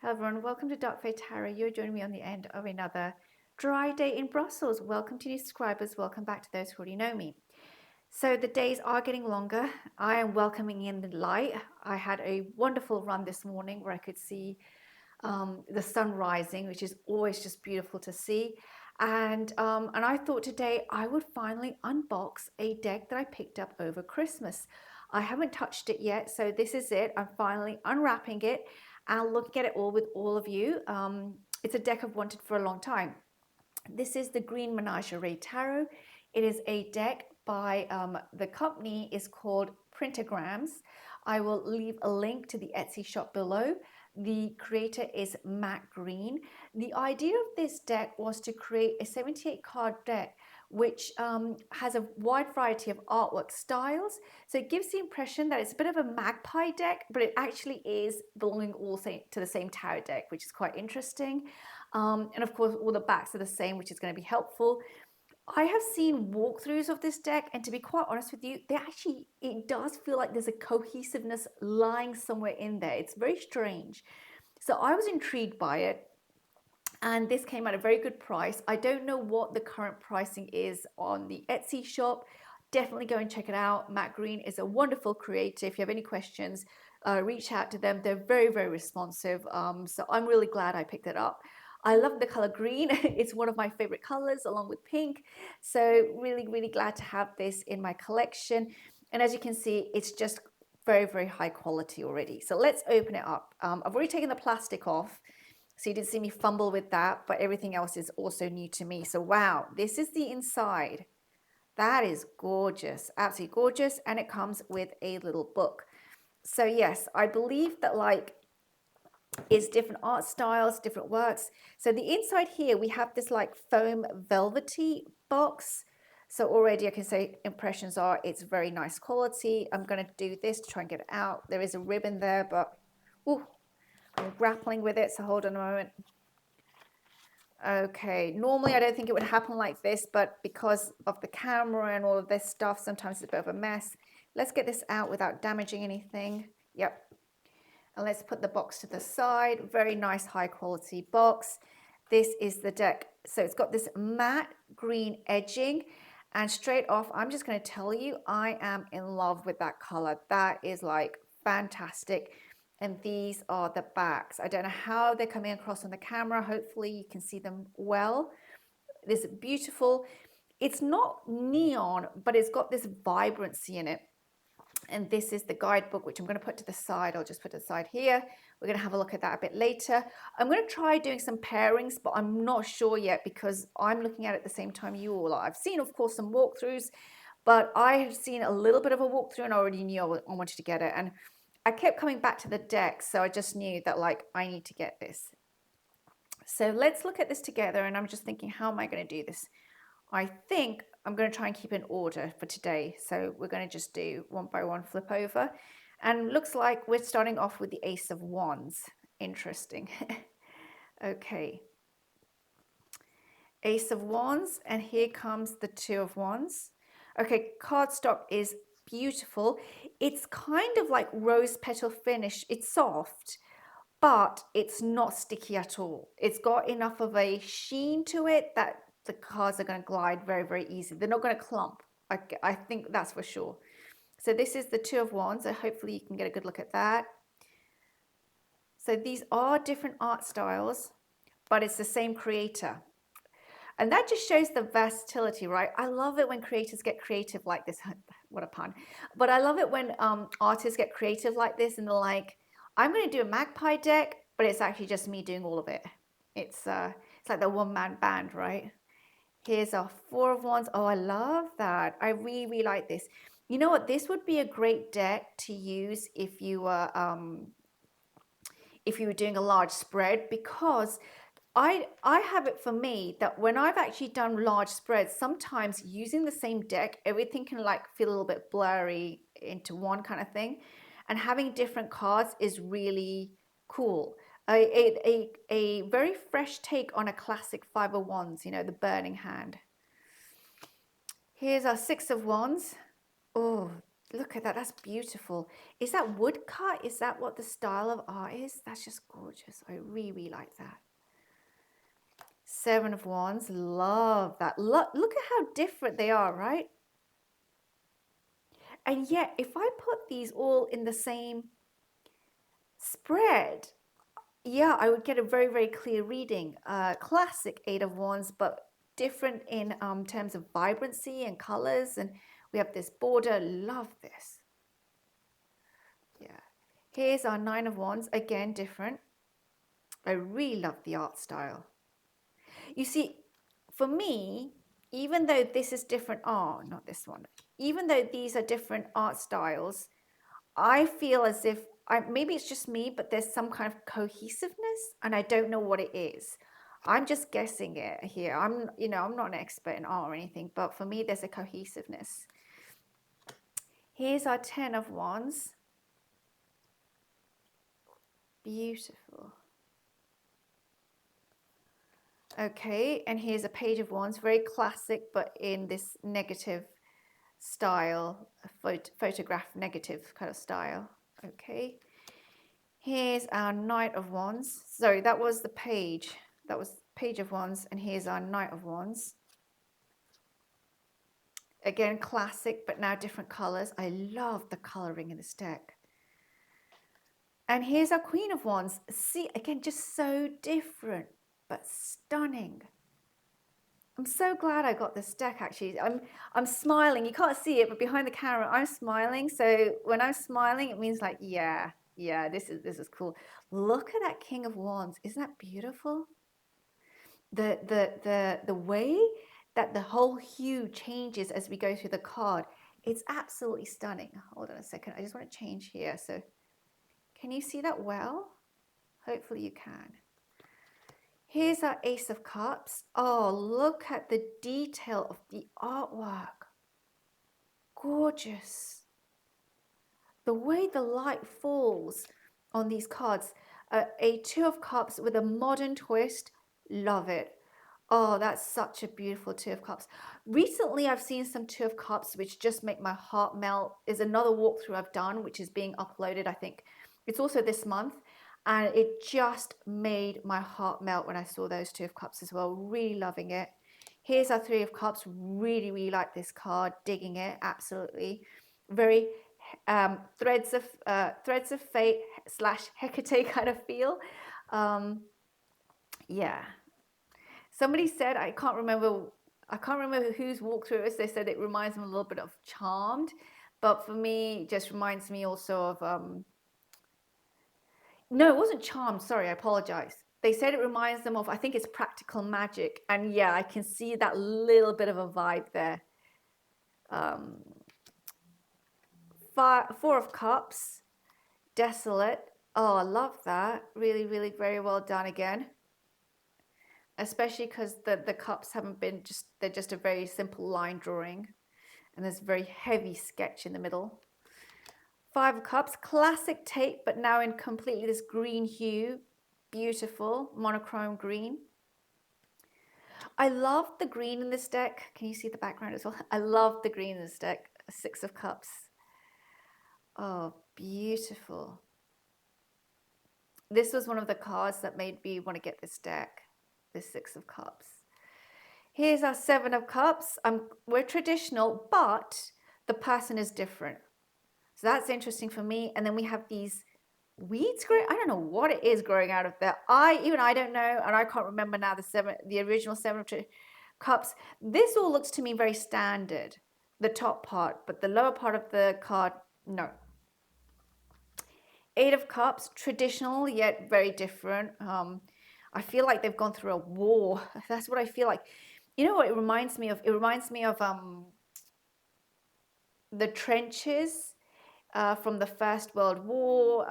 Hello everyone, welcome to Dark Fae Tarot. You're joining me on the end of another dry day in Brussels. Welcome to new subscribers, welcome back to those who already know me. So the days are getting longer. I am welcoming in the light. I had a wonderful run this morning where I could see the sun rising, which is always just beautiful to see. And I thought today I would finally unbox a deck that I picked up over Christmas. I haven't touched it yet, so this is it. I'm finally unwrapping it and looking at it all with all of you. It's a deck I've wanted for a long time. This is the Green Menagerie Tarot. It is a deck by the company is called Printagrams. I will leave a link to the Etsy shop below. The creator is Matt Green. The idea of this deck was to create a 78 card deck which has a wide variety of artwork styles. So it gives the impression that it's a bit of a magpie deck, but it actually is belonging all to the same tarot deck, which is quite interesting. And of course, all the backs are the same, which is going to be helpful. I have seen walkthroughs of this deck, and to be quite honest with you, it does feel like there's a cohesiveness lying somewhere in there. It's very strange. So I was intrigued by it, and this came at a very good price. I don't know what the current pricing is on the Etsy shop. Definitely go and check it out. Matt Green is a wonderful creator. If you have any questions, reach out to them. They're very, very responsive. So I'm really glad I picked it up. I love the color green. It's one of my favorite colors along with pink. So really, really glad to have this in my collection. And as you can see, it's just very, very high quality already. So let's open it up. I've already taken the plastic off. So you didn't see me fumble with that, but everything else is also new to me. So wow, this is the inside. That is gorgeous, absolutely gorgeous. And it comes with a little book. So yes, I believe that like is different art styles, different works. So the inside here, we have this like foam velvety box. So already I can say impressions are it's very nice quality. I'm going to do this to try and get it out. There is a ribbon there, but ooh, I'm grappling with it. So hold on a moment. Okay, normally I don't think it would happen like this, but because of the camera and all of this stuff, sometimes it's a bit of a mess. Let's get this out without damaging anything. Yep. And let's put the box to the side. Very nice high quality box. This is the deck. So it's got this matte green edging, and straight off, I'm just going to tell you, I am in love with that color. That is like fantastic. And these are the backs. I don't know how they're coming across on the camera. Hopefully you can see them well. This is beautiful. It's not neon, but it's got this vibrancy in it. And this is the guidebook, which I'm going to put to the side. I'll just put it aside here. We're going to have a look at that a bit later. I'm going to try doing some pairings, but I'm not sure yet because I'm looking at it at the same time you all are. I've seen, of course, some walkthroughs, but I have seen a little bit of a walkthrough and I already knew I wanted to get it. And I kept coming back to the deck, so I just knew that like I need to get this. So let's look at this together, and I'm just thinking, how am I going to do this? I think I'm going to try and keep an order for today. So we're going to just do one by one flip over. And looks like we're starting off with the Ace of Wands. Interesting. Okay. Ace of Wands, and here comes the Two of Wands. Okay, cardstock is beautiful. It's kind of like rose petal finish. It's soft, but it's not sticky at all. It's got enough of a sheen to it that the cards are going to glide very, very easy. They're not going to clump. I think that's for sure. So this is the Two of Wands. So hopefully you can get a good look at that. So these are different art styles, but it's the same creator. And that just shows the versatility, right? I love it when creators get creative like this. What a pun. But I love it when artists get creative like this and they're like, I'm going to do a magpie deck, but it's actually just me doing all of it. It's like the one-man band, right? Here's our Four of Wands. Oh, I love that. I really, really like this. You know what? This would be a great deck to use if you were doing a large spread, because I have it for me that when I've actually done large spreads, sometimes using the same deck, everything can like feel a little bit blurry into one kind of thing. And having different cards is really cool. A very fresh take on a classic Five of Wands, you know, the burning hand. Here's our Six of Wands. Oh, Look at that. That's beautiful. Is that woodcut? Is that what the style of art is? That's just gorgeous. I really, really like that. Seven of Wands. Love that. Look at how different they are, right? And yet, if I put these all in the same spread, yeah, I would get a very, very clear reading. Classic Eight of Wands, but different in terms of vibrancy and colors. And we have this border. Love this. Yeah. Here's our Nine of Wands. Again, different. I really love the art style. You see, for me, even though this is different art, not this one, even though these are different art styles, I feel as if maybe it's just me, but there's some kind of cohesiveness, and I don't know what it is. I'm just guessing it here. I'm not an expert in art or anything, but for me, there's a cohesiveness. Here's our Ten of Wands. Beautiful. Okay, and here's a Page of Wands, very classic, but in this negative style, photograph negative kind of style. Okay, here's our Knight of Wands. Sorry, that was the page. That was Page of Wands, and here's our Knight of Wands. Again, classic, but now different colors. I love the coloring in this deck. And here's our Queen of Wands. See, again, just so different, but stunning. I'm so glad I got this deck, actually. I'm smiling. You can't see it, but behind the camera, I'm smiling. So when I'm smiling, it means like, yeah, this is cool. Look at that King of Wands. Isn't that beautiful? The way that the whole hue changes as we go through the card, it's absolutely stunning. Hold on a second. I just want to change here. So can you see that well? Hopefully you can. Here's our Ace of Cups. Oh, look at the detail of the artwork. Gorgeous. The way the light falls on these cards. A Two of Cups with a modern twist. Love it. Oh, that's such a beautiful Two of Cups. Recently, I've seen some Two of Cups which just make my heart melt. Is another walkthrough I've done, which is being uploaded, I think. It's also this month. And it just made my heart melt when I saw those Two of Cups as well. Really loving it. Here's our Three of Cups. Really, really like this card. Digging it. Absolutely. Very threads of fate / Hecate kind of feel. Yeah. Somebody said, I can't remember whose walkthrough it was. They said it reminds them a little bit of Charmed. But for me, it just reminds me also of no, it wasn't Charmed. Sorry, I apologize. They said it reminds them of, I think it's Practical Magic. And yeah, I can see that little bit of a vibe there. Four of Cups, Desolate. Oh, I love that. Really, really very well done again. Especially because the cups haven't been they're just a very simple line drawing. And there's a very heavy sketch in the middle. Five of Cups, classic tape, but now in completely this green hue. Beautiful, monochrome green. I love the green in this deck. Can you see the background as well? I love the green in this deck. Six of Cups. Oh, beautiful. This was one of the cards that made me want to get this deck, this Six of Cups. Here's our Seven of Cups. We're traditional, but the person is different. So that's interesting for me. And then we have these weeds growing. I don't know what it is growing out of there. I don't know, and I can't remember now the original Seven of Cups. This all looks to me very standard, the top part, but the lower part of the card, no. Eight of Cups, traditional yet very different. I feel like they've gone through a war. That's what I feel like. You know what it reminds me of? It reminds me of the trenches from the First World War.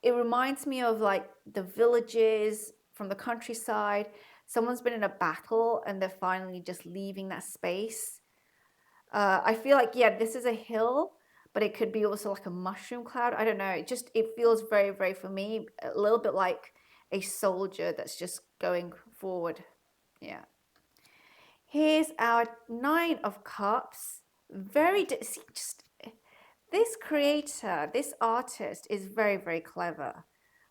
It reminds me of like the villages from the countryside. Someone's been in a battle and they're finally just leaving that space. I feel like, yeah, this is a hill, but it could be also like a mushroom cloud. I don't know. It feels very, very, for me, a little bit like a soldier that's just going forward. Yeah. Here's our Nine of Cups. Very, This creator, this artist is very, very clever.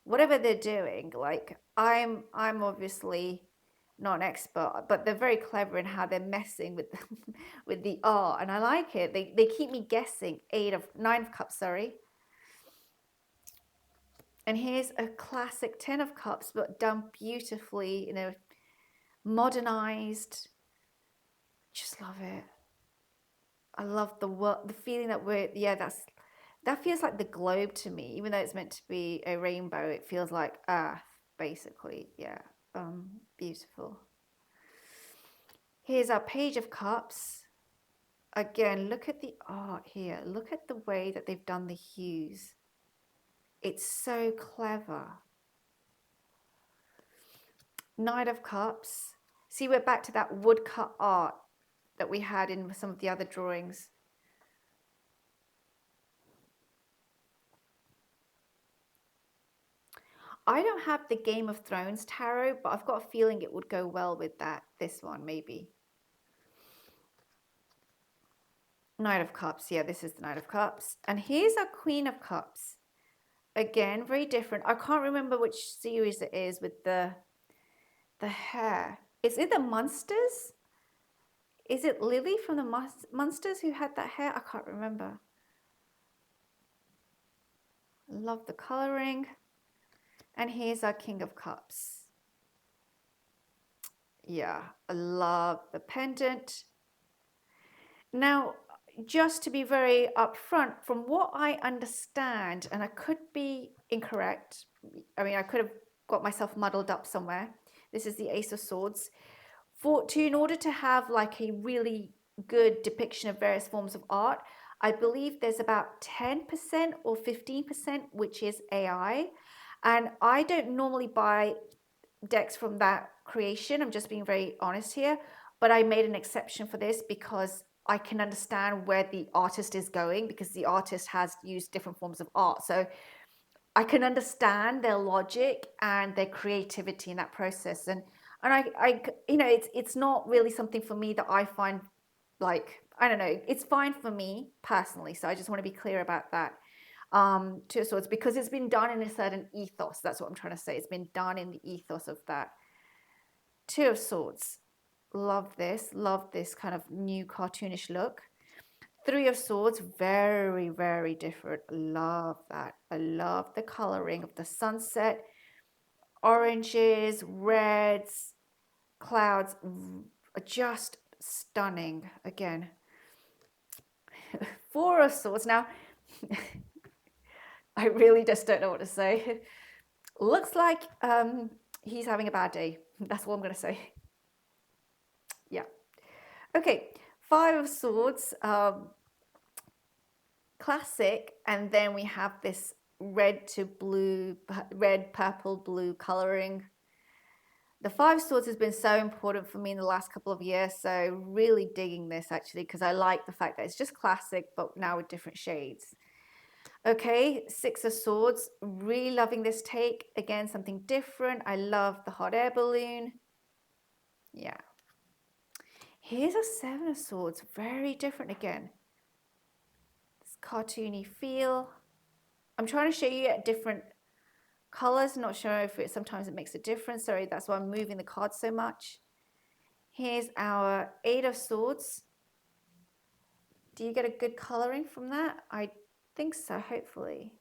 Whatever they're doing, like I'm obviously not an expert, but they're very clever in how they're messing with with the art, and I like it. They keep me guessing. Nine of cups, sorry. And here's a classic 10 of cups, but done beautifully, you know, modernized. Just love it. I love the feeling that that feels like the globe to me, even though it's meant to be a rainbow. It feels like Earth, basically. Yeah, beautiful. Here's our Page of Cups. Again, look at the art here. Look at the way that they've done the hues. It's so clever. Knight of Cups. See, we're back to that woodcut art that we had in some of the other drawings. I don't have the Game of Thrones tarot, but I've got a feeling it would go well with this one, maybe. Knight of Cups. Yeah, this is the Knight of Cups. And here's our Queen of Cups. Again, very different. I can't remember which series it is with the hair. Is it the Munsters? Is it Lily from the Munsters who had that hair? I can't remember. Love the coloring. And here's our King of Cups. Yeah, I love the pendant. Now, just to be very upfront, from what I understand, and I could be incorrect, I mean, I could have got myself muddled up somewhere. This is the Ace of Swords. In order to have like a really good depiction of various forms of art, I believe there's about 10% or 15%, which is AI. And I don't normally buy decks from that creation. I'm just being very honest here. But I made an exception for this because I can understand where the artist is going, because the artist has used different forms of art. So I can understand their logic and their creativity in that process. And I you know, it's not really something for me that I find like, I don't know, it's fine for me personally. So I just want to be clear about that. Two of Swords, because it's been done in a certain ethos. That's what I'm trying to say. It's been done in the ethos of that. Two of Swords. Love this kind of new cartoonish look. Three of Swords, very, very different. Love that. I love the coloring of the sunset. Oranges, reds, clouds, just stunning. Again. Four of Swords. Now, I really just don't know what to say. Looks like he's having a bad day. That's what I'm going to say. Yeah. Okay. Five of Swords. Classic. And then we have this red, purple, blue coloring. The Five of Swords has been so important for me in the last couple of years. So really digging this actually, because I like the fact that it's just classic, but now with different shades. Okay, Six of Swords, really loving this take. Again, something different. I love the hot air balloon. Yeah. Here's a Seven of Swords, very different again. This cartoony feel. I'm trying to show you at different colors. Not sure if sometimes it makes a difference. Sorry, that's why I'm moving the cards so much. Here's our Eight of Swords. Do you get a good coloring from that? I think so, hopefully.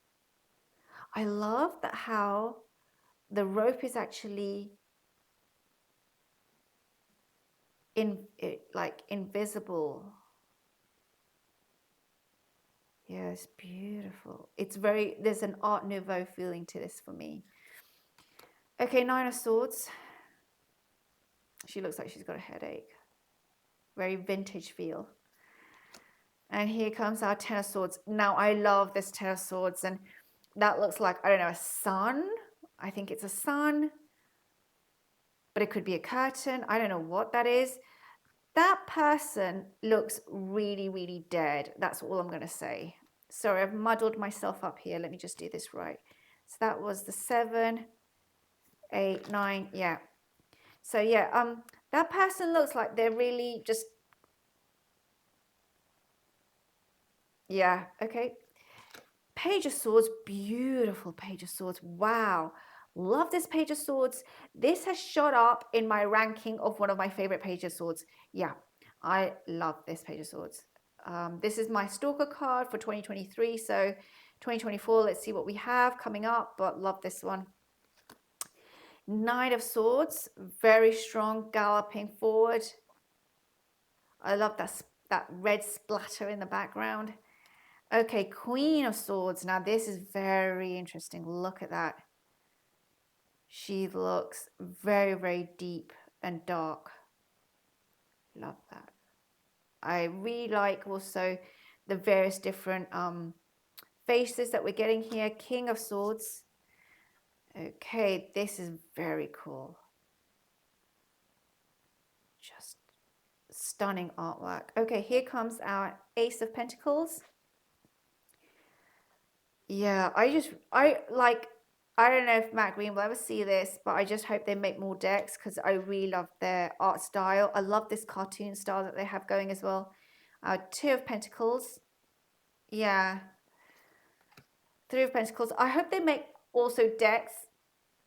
I love that how the rope is actually like invisible. Yeah, it's beautiful. There's an Art Nouveau feeling to this for me. Okay, Nine of Swords. She looks like she's got a headache. Very vintage feel. And here comes our Ten of Swords. Now, I love this Ten of Swords. And that looks like, I don't know, a sun. I think it's a sun. But it could be a curtain. I don't know what that is. That person looks really, really dead. That's all I'm going to say. Sorry, I've muddled myself up here. Let me just do this right. So that was the 7, 8, 9. Yeah. So yeah, that person looks like they're really just, yeah, okay. Page of Swords, beautiful Page of Swords. Wow. Love this Page of Swords. This has shot up in my ranking of one of my favorite Page of Swords. Yeah, I love this Page of Swords. This is my Stalker card for 2023. So 2024, let's see what we have coming up, but love this one. Knight of Swords, very strong, galloping forward. I love that red splatter in the background. Okay, Queen of Swords. Now this is very interesting. Look at that. She looks very, very deep and dark. Love that. I really like also the various different faces that we're getting here. King of Swords. Okay, this is very cool. Just stunning artwork. Okay, here comes our Ace of Pentacles. Yeah, I don't know if Matt Green will ever see this, but I just hope they make more decks because I really love their art style. I love this cartoon style that they have going as well. Two of Pentacles. Yeah. Three of Pentacles. I hope they make also decks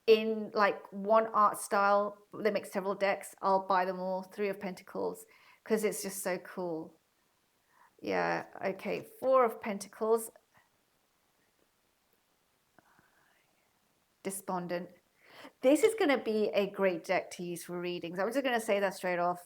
in like one art style. They make several decks. I'll buy them all. Three of Pentacles because it's just so cool. Yeah. Okay. Four of Pentacles. Despondent. This is going to be a great deck to use for readings. I'm just going to say that straight off,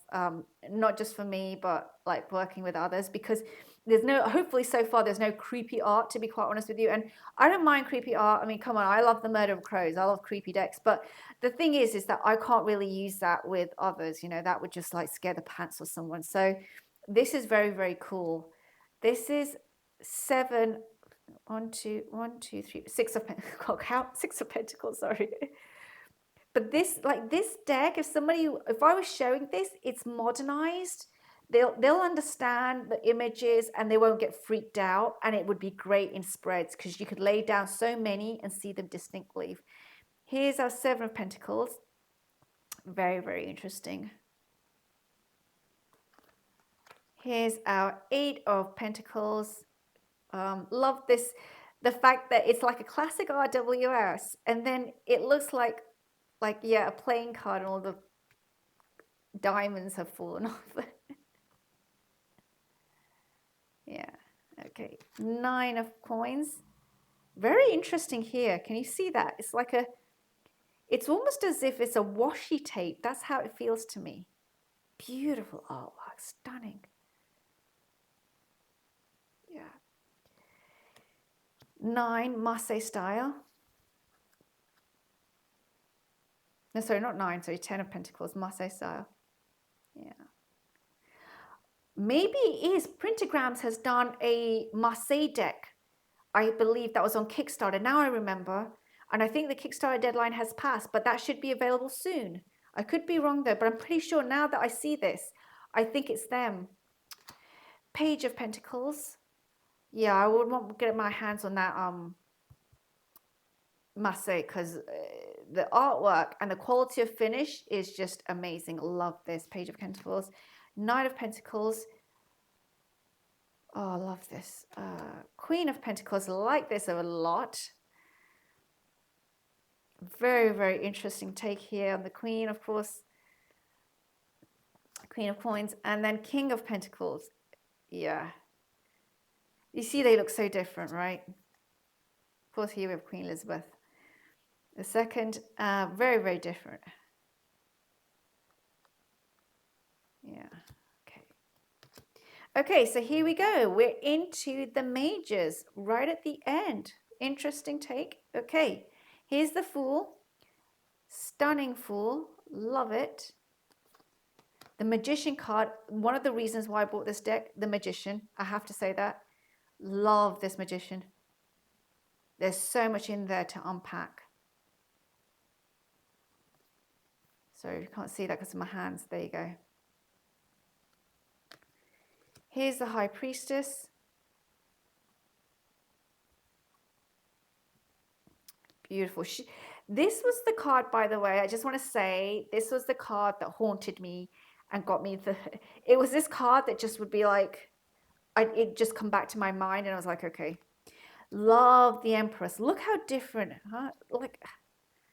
not just for me, but like working with others, because hopefully so far, there's no creepy art, to be quite honest with you. And I don't mind creepy art. I mean, come on, I love the Murder of Crows. I love creepy decks. But the thing is that I can't really use that with others. You know, that would just like scare the pants off someone. So this is very, very cool. This is seven, one, two, three, six of count, six of Pentacles, sorry. But this deck, if I was showing this, it's modernized. They'll understand the images and they won't get freaked out, and it would be great in spreads because you could lay down so many and see them distinctly. Here's our Seven of Pentacles. Very, very interesting. Here's our Eight of Pentacles. Love this, the fact that it's like a classic RWS, and then it looks like yeah, a playing card and all the diamonds have fallen off. Yeah, okay. Nine of coins. Very interesting here. Can you see that? It's almost as if it's a washi tape. That's how it feels to me. Beautiful artwork, stunning. Yeah. Nine, Marseille style. No, sorry, not nine, sorry, 10 of Pentacles, Marseille style. Yeah. Maybe it is. Printagrams has done a Marseille deck. I believe that was on Kickstarter. Now I remember. And I think the Kickstarter deadline has passed, but that should be available soon. I could be wrong though, but I'm pretty sure now that I see this, I think it's them. Page of Pentacles. Yeah, I would want to get my hands on that Marseille because the artwork and the quality of finish is just amazing. Love this. Page of Pentacles. Knight of Pentacles. Oh, I love this. Queen of Pentacles. I like this a lot. Very, very interesting take here on the Queen, of course. Queen of Coins. And then King of Pentacles. Yeah. You see they look so different, right? Of course, here we have Queen Elizabeth. The second, very, very different. Yeah. Okay, so here we go. We're into the majors right at the end. Interesting take. Okay, here's the Fool. Stunning Fool. Love it. The Magician card. One of the reasons why I bought this deck, the Magician. I have to say that. Love this Magician. There's so much in there to unpack. Sorry, you can't see that because of my hands. There you go. Here's the High Priestess. Beautiful. This was the card, by the way, I just want to say, this was the card that haunted me and got me it was this card that just would be like, it'd just come back to my mind and I was like, okay. Love the Empress. Look how different, huh? Like,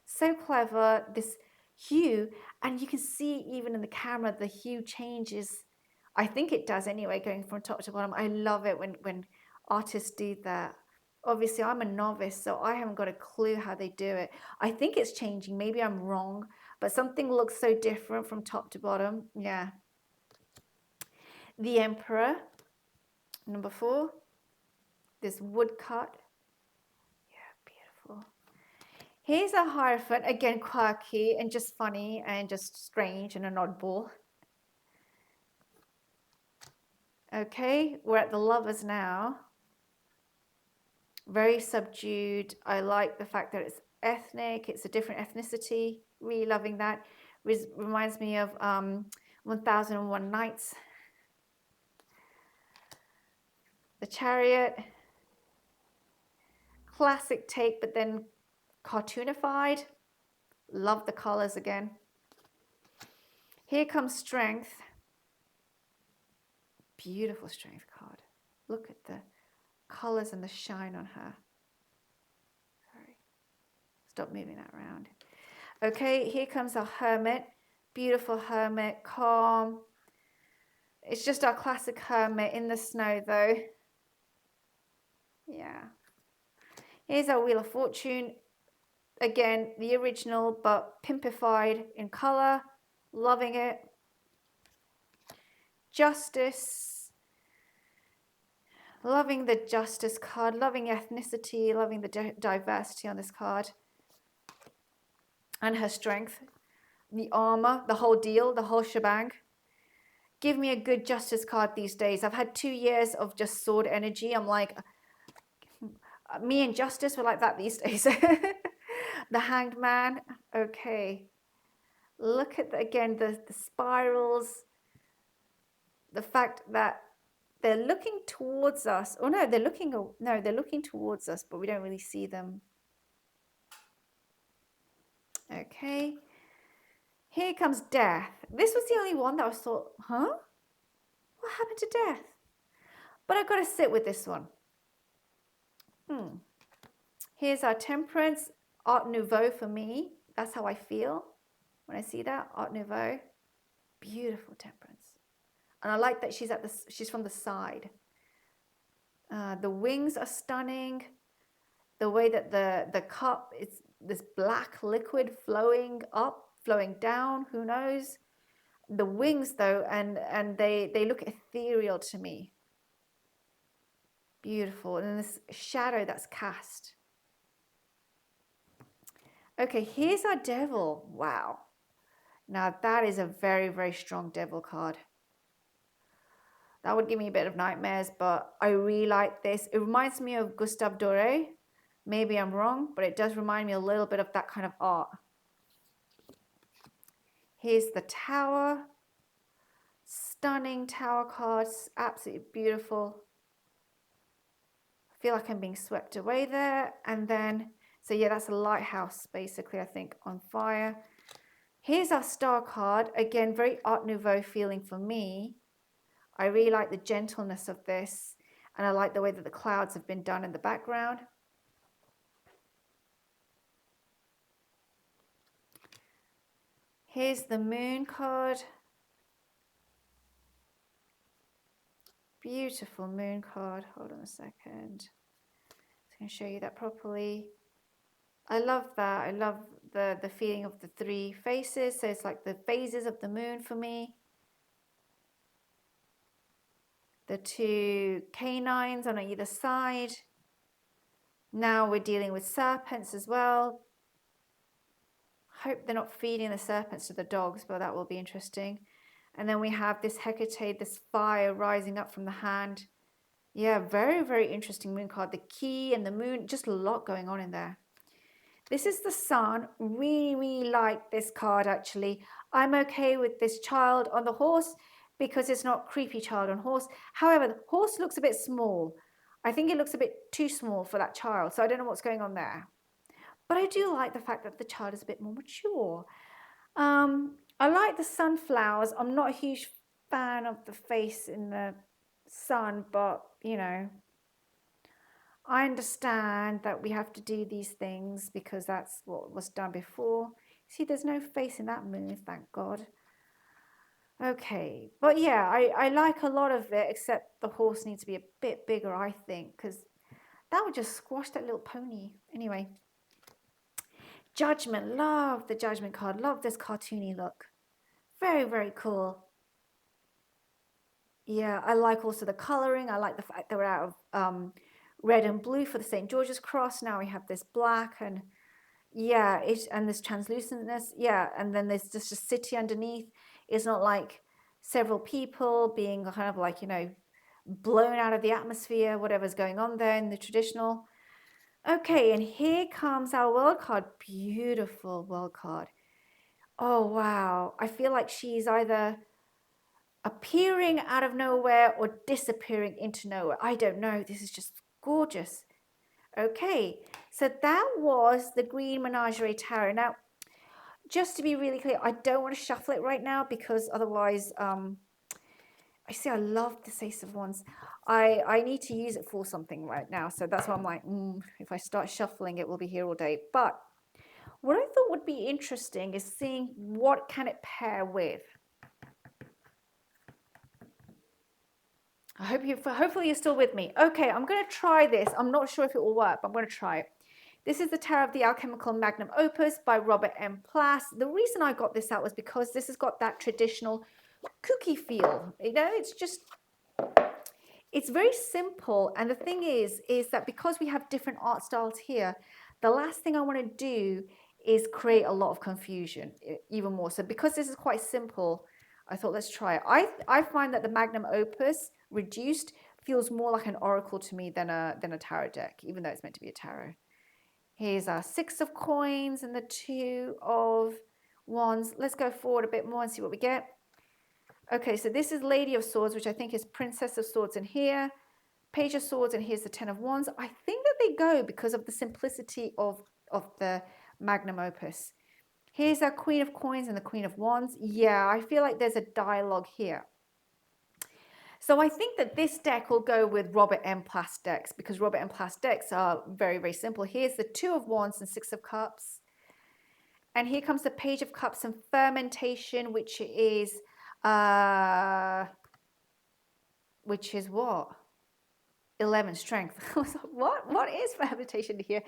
so clever, this hue. And you can see even in the camera, the hue changes. I think it does anyway, going from top to bottom. I love it when artists do that. Obviously, I'm a novice, so I haven't got a clue how they do it. I think it's changing. Maybe I'm wrong, but something looks so different from top to bottom. Yeah. The Emperor, number 4. This woodcut. Yeah, beautiful. Here's a Hierophant, again quirky and just funny and just strange and an oddball. Okay, we're at the Lovers now. Very subdued. I like the fact that it's ethnic, it's a different ethnicity. Really loving that. Reminds me of 1001 Nights. The Chariot. Classic take, but then cartoonified. Love the colors again. Here comes Strength. Beautiful Strength card. Look at the colors and the shine on her. Sorry. Stop moving that around. Okay, here comes our Hermit. Beautiful Hermit, calm. It's just our classic Hermit in the snow though. Yeah. Here's our Wheel of Fortune. Again, the original, but pimpified in color. Loving it. Justice. Loving the Justice card. Loving ethnicity. Loving the diversity on this card. And her strength. The armor. The whole deal. The whole shebang. Give me a good Justice card these days. I've had 2 years of just sword energy. I'm like, me and Justice were like that these days. The Hanged Man. Okay. Look at, again, the spirals. The fact that they're looking towards us. Oh, no, they're looking towards us, but we don't really see them. Okay. Here comes Death. This was the only one that I thought, huh? What happened to Death? But I've got to sit with this one. Here's our Temperance. Art Nouveau for me. That's how I feel when I see that. Art Nouveau. Beautiful Temperance. And I like that she's from the side. The wings are stunning. The way that the cup, it's this black liquid flowing up, flowing down, who knows? The wings though, and they look ethereal to me. Beautiful. And this shadow that's cast. Okay, here's our Devil. Wow. Now that is a very, very strong Devil card. That would give me a bit of nightmares, but I really like this. It reminds me of Gustave Doré. Maybe I'm wrong, but it does remind me a little bit of that kind of art. Here's the Tower. Stunning Tower cards. Absolutely beautiful. I feel like I'm being swept away there. And then, so yeah, that's a lighthouse, basically, I think, on fire. Here's our Star card. Again, very Art Nouveau feeling for me. I really like the gentleness of this, and I like the way that the clouds have been done in the background. Here's the Moon card. Beautiful Moon card. Hold on a second. I'm going to show you that properly. I love that. I love the feeling of the 3 faces. So it's like the phases of the moon for me. The 2 canines on either side. Now we're dealing with serpents as well. Hope they're not feeding the serpents to the dogs, but that will be interesting. And then we have this Hecate, this fire rising up from the hand. Yeah, very, very interesting moon card. The key and the moon, just a lot going on in there. This is the Sun. Really, really like this card actually. I'm okay with this child on the horse because it's not creepy child on horse. However, the horse looks a bit small. I think it looks a bit too small for that child, so I don't know what's going on there. But I do like the fact that the child is a bit more mature. I like the sunflowers. I'm not a huge fan of the face in the sun, but you know, I understand that we have to do these things because that's what was done before. See, there's no face in that moon, thank God. Okay, but yeah, I like a lot of it, except the horse needs to be a bit bigger, I think, because that would just squash that little pony. Anyway, Judgment, love the Judgment card, love this cartoony look. Very, very cool. Yeah, I like also the coloring. I like the fact that we're out of red and blue for the St. George's Cross. Now we have this black and yeah, and this translucentness. Yeah, and then there's just a city underneath. It's not like several people being kind of like, blown out of the atmosphere, whatever's going on there in the traditional. Okay, and here comes our world card. Beautiful world card. Oh, wow. I feel like she's either appearing out of nowhere or disappearing into nowhere. I don't know. This is just gorgeous. Okay, so that was the Green Menagerie Tarot. Now, just to be really clear, I don't want to shuffle it right now because otherwise, I see I love this Ace of Wands. I need to use it for something right now. So that's why I'm like, if I start shuffling, it will be here all day. But what I thought would be interesting is seeing what can it pair with. Hopefully you're still with me. Okay, I'm going to try this. I'm not sure if it will work, but I'm going to try it. This is the Tarot of the Alchemical Magnum Opus by Robert M. Plass. The reason I got this out was because this has got that traditional kooky feel. It's very simple. And the thing is that because we have different art styles here, the last thing I want to do is create a lot of confusion, even more. So because this is quite simple, I thought, let's try it. I find that the Magnum Opus reduced feels more like an oracle to me than a tarot deck, even though it's meant to be a tarot. Here's our 6 of coins and the 2 of wands. Let's go forward a bit more and see what we get. Okay, so this is Lady of Swords, which I think is Princess of Swords in here. Page of Swords, and here's the 10 of Wands. I think that they go because of the simplicity of the Magnum Opus. Here's our Queen of Coins and the Queen of Wands. Yeah, I feel like there's a dialogue here. So I think that this deck will go with Robert M. Plass decks because Robert M. Plass decks are very, very simple. Here's the 2 of Wands and 6 of Cups. And here comes the Page of Cups and fermentation, which is what? 11 strength. I was like, what is fermentation here?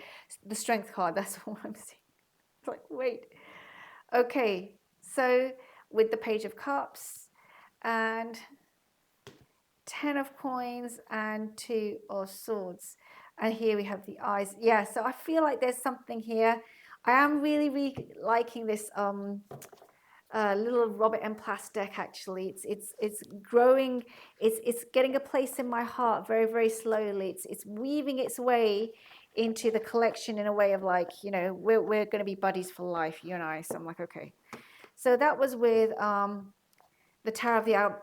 The strength card, that's what I'm seeing. It's like, wait. Okay, so with the Page of Cups and 10 of coins and 2 of swords. And here we have the eyes. Yeah, so I feel like there's something here. I am really, really liking this little Robert M. Plass deck, actually. It's growing, it's getting a place in my heart very, very slowly. It's weaving its way into the collection in a way of like, we're going to be buddies for life, you and I. So I'm like, okay. So that was with the Tarot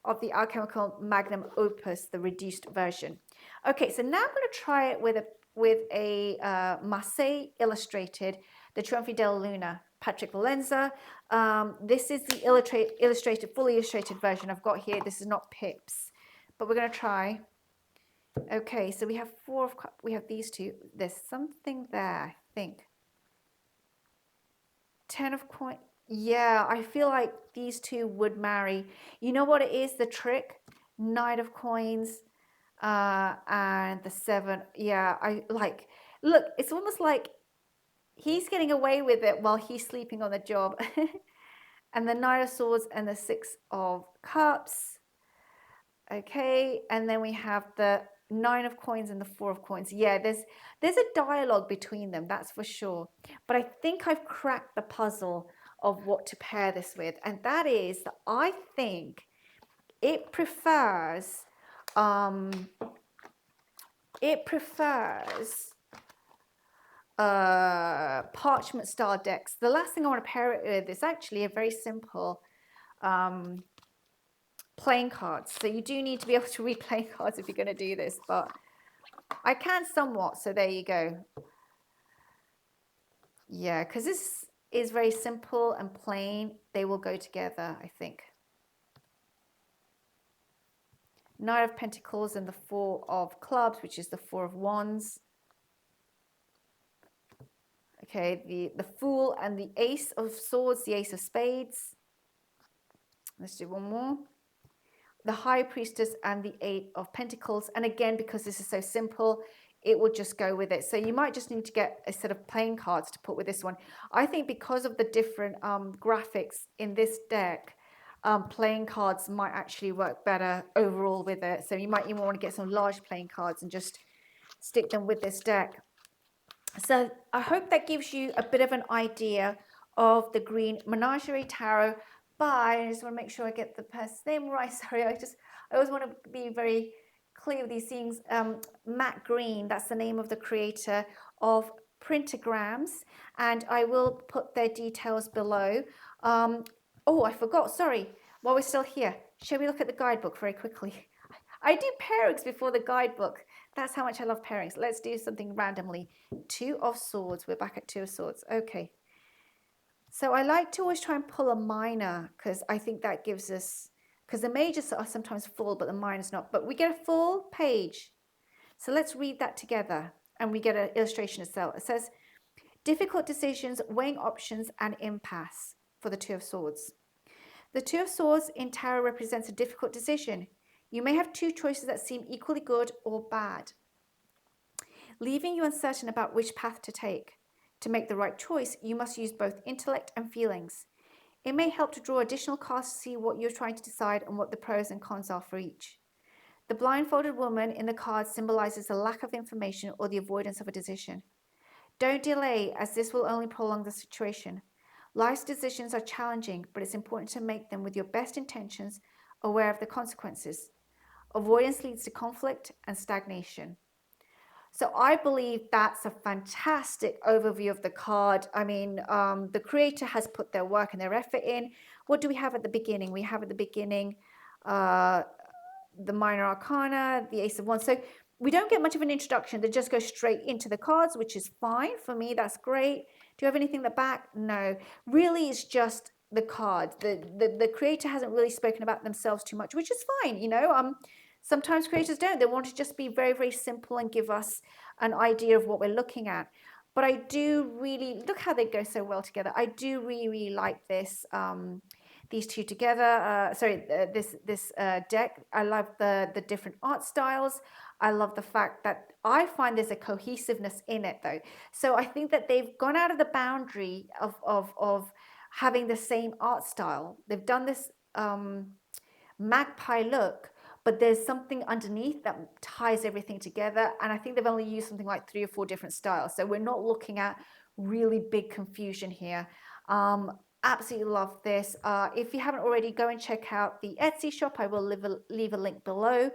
of the Alchemical Magnum Opus, the reduced version. Okay, so now I'm going to try it with a Marseille illustrated, the Trionfi della Luna, Patrick Valenza. This is the illustrated, fully illustrated version I've got here. This is not Pips, but we're going to try. Okay, so we have we have these two. There's something there, I think. 10 of coins. Yeah, I feel like these two would marry. You know what it is, the trick? Knight of coins and the 7. Yeah, I like, look, it's almost like he's getting away with it while he's sleeping on the job. And the Knight of Swords and the 6 of Cups. Okay, and then we have the 9 of coins and the 4 of coins. Yeah, there's a dialogue between them, that's for sure. But I think I've cracked the puzzle of what to pair this with, and that is that I think it prefers parchment style decks. The last thing I want to pair it with is actually a very simple playing cards. So you do need to be able to read playing cards if you're going to do this, but I can somewhat, so there you go. Yeah, because this is very simple and plain. They will go together, I think. Nine of Pentacles and the Four of Clubs, which is the Four of Wands. Okay, the Fool and the Ace of Swords, the Ace of Spades. Let's do one more. The High Priestess and the Eight of Pentacles. And again, because this is so simple, it will just go with it. So you might just need to get a set of playing cards to put with this one. I think because of the different graphics in this deck, playing cards might actually work better overall with it. So you might even want to get some large playing cards and just stick them with this deck. So I hope that gives you a bit of an idea of the Green Menagerie Tarot by, I just want to make sure I get the person's name right. Sorry, I always want to be very clear with these things. Matt Green, that's the name of the creator of Printograms, and I will put their details below. Oh, I forgot, sorry. While we're still here, shall we look at the guidebook very quickly? I do pairings before the guidebook. That's how much I love pairings. Let's do something randomly. Two of Swords. We're back at Two of Swords. Okay. So I like to always try and pull a minor because I think that gives us, because the majors are sometimes full, but the minor's not. But we get a full page. So let's read that together. And we get an illustration itself. It says, difficult decisions, weighing options, and impasse for the Two of Swords. The Two of Swords in tarot represents a difficult decision. You may have two choices that seem equally good or bad, leaving you uncertain about which path to take. To make the right choice, you must use both intellect and feelings. It may help to draw additional cards to see what you're trying to decide and what the pros and cons are for each. The blindfolded woman in the card symbolizes a lack of information or the avoidance of a decision. Don't delay, as this will only prolong the situation. Life's decisions are challenging, but it's important to make them with your best intentions, aware of the consequences. Avoidance leads to conflict and stagnation. So I believe that's a fantastic overview of the card. I mean, the creator has put their work and their effort in. What do we have at the beginning? We have at the beginning the minor arcana, the Ace of Wands. So we don't get much of an introduction. They just go straight into the cards, which is fine. For me, that's great. Do you have anything in the back? No. Really, it's just the card. The creator hasn't really spoken about themselves too much, which is fine, you know. Sometimes creators don't. They want to just be very, very simple and give us an idea of what we're looking at. But I do really, look how they go so well together. I do really, really like this, these two together. This deck. I love the different art styles. I love the fact that I find there's a cohesiveness in it though. So I think that they've gone out of the boundary of having the same art style. They've done this magpie look, but there's something underneath that ties everything together. And I think they've only used something like 3 or 4 different styles. So we're not looking at really big confusion here. Absolutely love this. If you haven't already, go and check out the Etsy shop. I will leave a link below.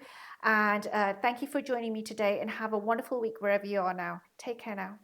And thank you for joining me today, and have a wonderful week wherever you are now. Take care now.